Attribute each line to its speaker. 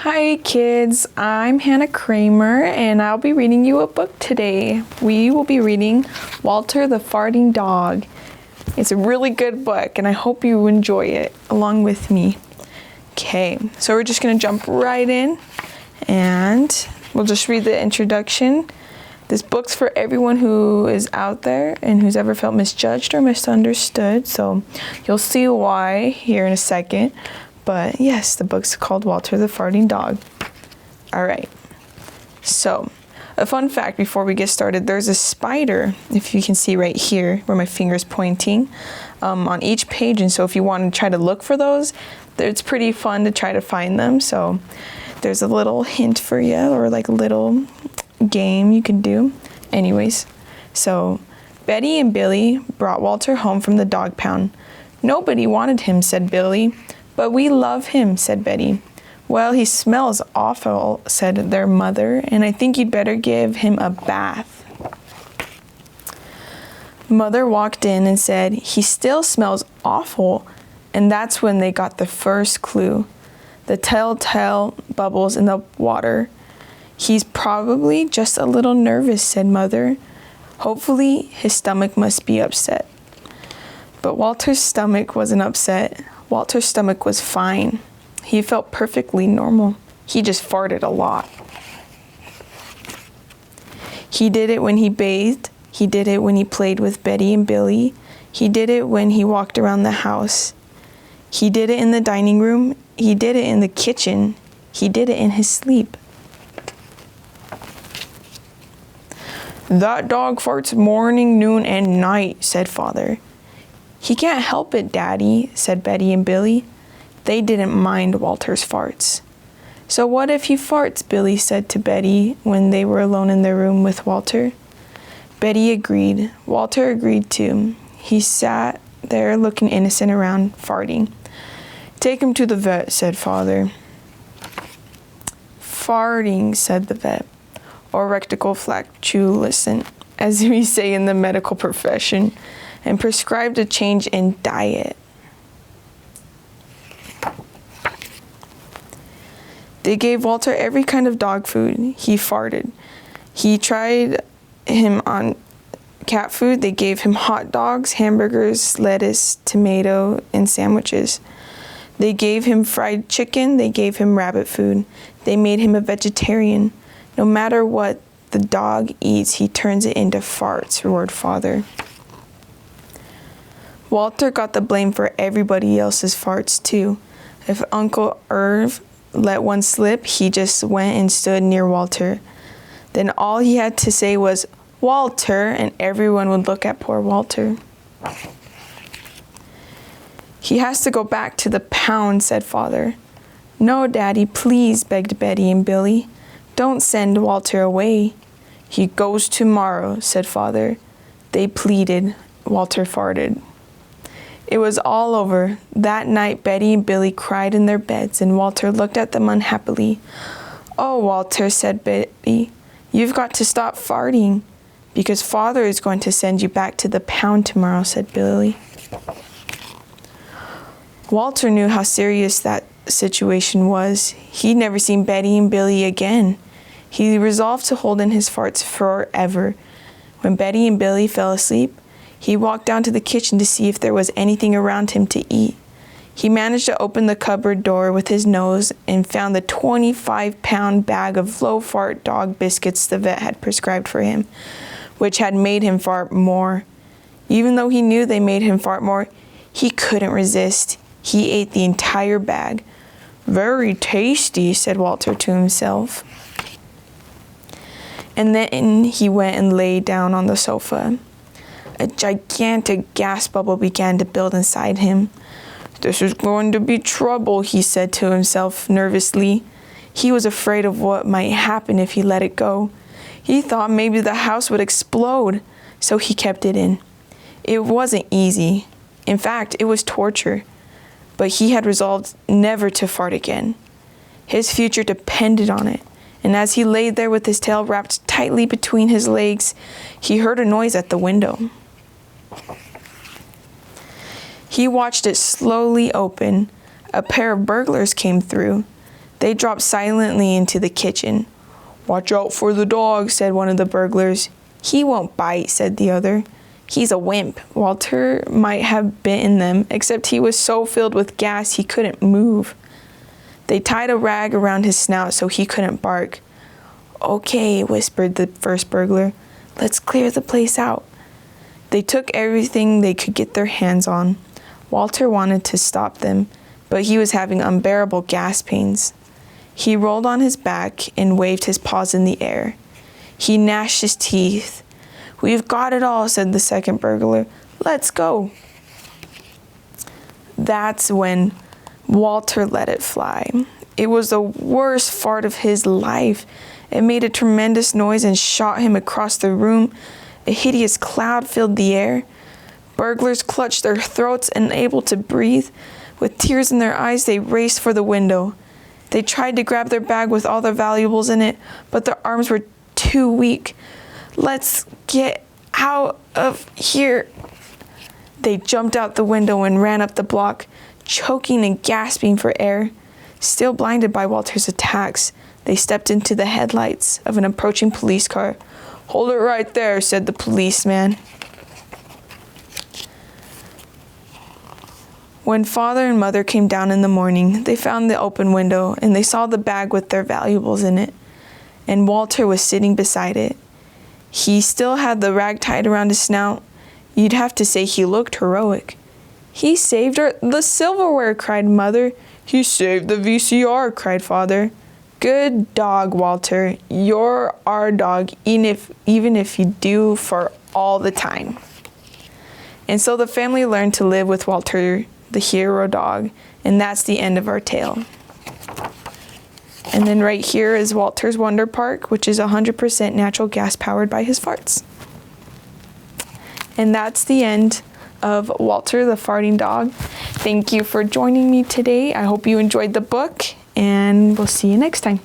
Speaker 1: Hi kids, I'm Hannah Kramer and I'll be reading you a book today. We will be reading Walter the Farting Dog. It's a really good book and I hope you enjoy it along with me. Okay, so we're just going to jump right in and we'll just read the introduction. This book's for everyone who is out there and who's ever felt misjudged or misunderstood, so you'll see why here in a second. But yes, the book's called Walter the Farting Dog. All right. So, a fun fact before we get started, there's a spider, if you can see right here where my finger's pointing, on each page. And so if you want to try to look for those, it's pretty fun to try to find them. So there's a little hint for you, or like a little game you can do. Anyways, so Betty and Billy brought Walter home from the dog pound. Nobody wanted him, said Billy. But we love him, said Betty. Well, he smells awful, said their mother, and I think you'd better give him a bath. Mother walked in and said, he still smells awful, and that's when they got the first clue. The telltale bubbles in the water. He's probably just a little nervous, said Mother. Hopefully, his stomach must be upset. But Walter's stomach wasn't upset. Walter's stomach was fine. He felt perfectly normal. He just farted a lot. He did it when he bathed. He did it when he played with Betty and Billy. He did it when he walked around the house. He did it in the dining room. He did it in the kitchen. He did it in his sleep. That dog farts morning, noon, and night, said Father. He can't help it, Daddy, said Betty and Billy. They didn't mind Walter's farts. So what if he farts, Billy said to Betty when they were alone in their room with Walter. Betty agreed. Walter agreed too. He sat there looking innocent around, farting. Take him to the vet, said Father. Farting, said the vet, or rectal flatulence, as we say in the medical profession, and prescribed a change in diet. They gave Walter every kind of dog food. He farted. He tried him on cat food. They gave him hot dogs, hamburgers, lettuce, tomato, and sandwiches. They gave him fried chicken. They gave him rabbit food. They made him a vegetarian. No matter what the dog eats, he turns it into farts, roared Father. Walter got the blame for everybody else's farts, too. If Uncle Irv let one slip, he just went and stood near Walter. Then all he had to say was, Walter, and everyone would look at poor Walter. He has to go back to the pound, said Father. No, Daddy, please, begged Betty and Billy. Don't send Walter away. He goes tomorrow, said Father. They pleaded. Walter farted. It was all over. That night, Betty and Billy cried in their beds, and Walter looked at them unhappily. Oh, Walter, said Betty, you've got to stop farting, because Father is going to send you back to the pound tomorrow, said Billy. Walter knew how serious that situation was. He'd never seen Betty and Billy again. He resolved to hold in his farts forever. When Betty and Billy fell asleep, he walked down to the kitchen to see if there was anything around him to eat. He managed to open the cupboard door with his nose and found the 25-pound bag of low-fart dog biscuits the vet had prescribed for him, which had made him fart more. Even though he knew they made him fart more, he couldn't resist. He ate the entire bag. Very tasty, said Walter to himself. And then he went and lay down on the sofa. A gigantic gas bubble began to build inside him. This is going to be trouble, he said to himself nervously. He was afraid of what might happen if he let it go. He thought maybe the house would explode, so he kept it in. It wasn't easy. In fact, it was torture. But he had resolved never to fart again. His future depended on it. And as he lay there with his tail wrapped tightly between his legs, he heard a noise at the window. He watched it slowly open. A pair of burglars came through. They dropped silently into the kitchen. "Watch out for the dog," said one of the burglars. "He won't bite," said the other. "He's a wimp." Walter might have bitten them, except he was so filled with gas he couldn't move. They tied a rag around his snout so he couldn't bark. "Okay," whispered the first burglar. "Let's clear the place out." They took everything they could get their hands on. Walter wanted to stop them, but he was having unbearable gas pains. He rolled on his back and waved his paws in the air. He gnashed his teeth. "We've got it all," said the second burglar. "Let's go." That's when Walter let it fly. It was the worst fart of his life. It made a tremendous noise and shot him across the room. A hideous cloud filled the air. Burglars clutched their throats, unable to breathe. With tears in their eyes, they raced for the window. They tried to grab their bag with all their valuables in it, but their arms were too weak. "Let's get out of here." They jumped out the window and ran up the block, choking and gasping for air. Still blinded by Walter's attacks, they stepped into the headlights of an approaching police car. "Hold it right there," said the policeman. When father and mother came down in the morning, they found the open window and they saw the bag with their valuables in it. And Walter was sitting beside it. He still had the rag tied around his snout. You'd have to say he looked heroic. "He saved the silverware," cried mother. "He saved the VCR," cried father. "Good dog, Walter. You're our dog, even if you do for all the time." And so the family learned to live with Walter, the hero dog, and that's the end of our tale. And then right here is Walter's Wonder Park, which is 100% natural gas powered by his farts. And that's the end of Walter the Farting Dog. Thank you for joining me today. I hope you enjoyed the book, and we'll see you next time.